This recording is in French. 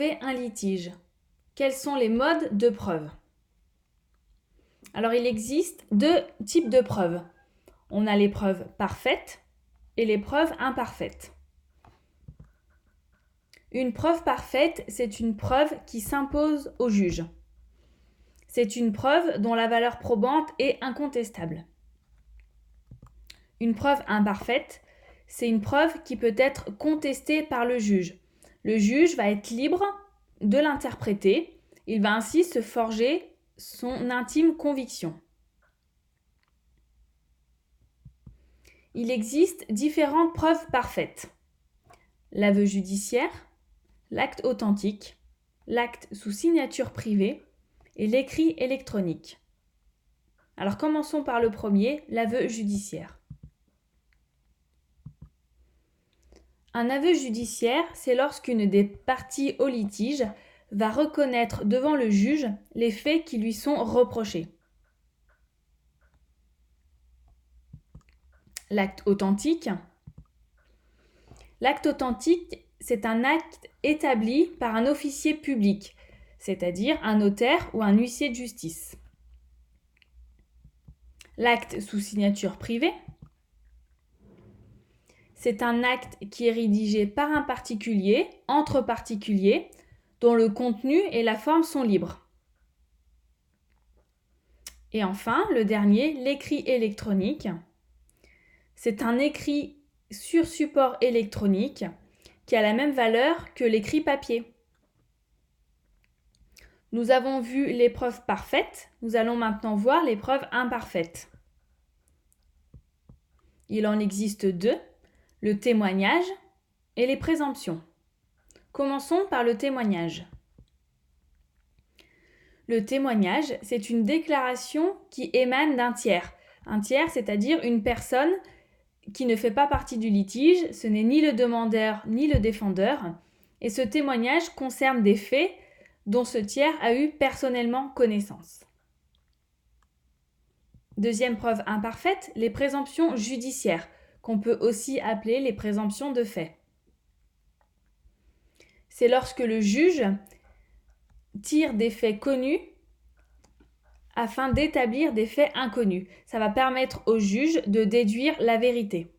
Un litige. Quels sont les modes de preuve? Alors, il existe deux types de preuves. On a les preuves parfaites et les preuves imparfaites. Une preuve parfaite, c'est une preuve qui s'impose au juge. C'est une preuve dont la valeur probante est incontestable. Une preuve imparfaite, c'est une preuve qui peut être contestée par le juge. Le juge va être libre de l'interpréter. Il va ainsi se forger son intime conviction. Il existe différentes preuves parfaites. L'aveu judiciaire, l'acte authentique, l'acte sous signature privée et l'écrit électronique. Alors commençons par le premier, l'aveu judiciaire. Un aveu judiciaire, c'est lorsqu'une des parties au litige va reconnaître devant le juge les faits qui lui sont reprochés. L'acte authentique. L'acte authentique, c'est un acte établi par un officier public, c'est-à-dire un notaire ou un huissier de justice. L'acte sous signature privée. C'est un acte qui est rédigé par un particulier, entre particuliers, dont le contenu et la forme sont libres. Et enfin, le dernier, l'écrit électronique. C'est un écrit sur support électronique qui a la même valeur que l'écrit papier. Nous avons vu les preuves parfaites, nous allons maintenant voir les preuves imparfaites. Il en existe deux, le témoignage et les présomptions. Commençons par le témoignage. Le témoignage, c'est une déclaration qui émane d'un tiers. Un tiers, c'est-à-dire une personne qui ne fait pas partie du litige, ce n'est ni le demandeur ni le défendeur, et ce témoignage concerne des faits dont ce tiers a eu personnellement connaissance. Deuxième preuve imparfaite, les présomptions judiciaires, qu'on peut aussi appeler les présomptions de fait. C'est lorsque le juge tire des faits connus afin d'établir des faits inconnus. Ça va permettre au juge de déduire la vérité.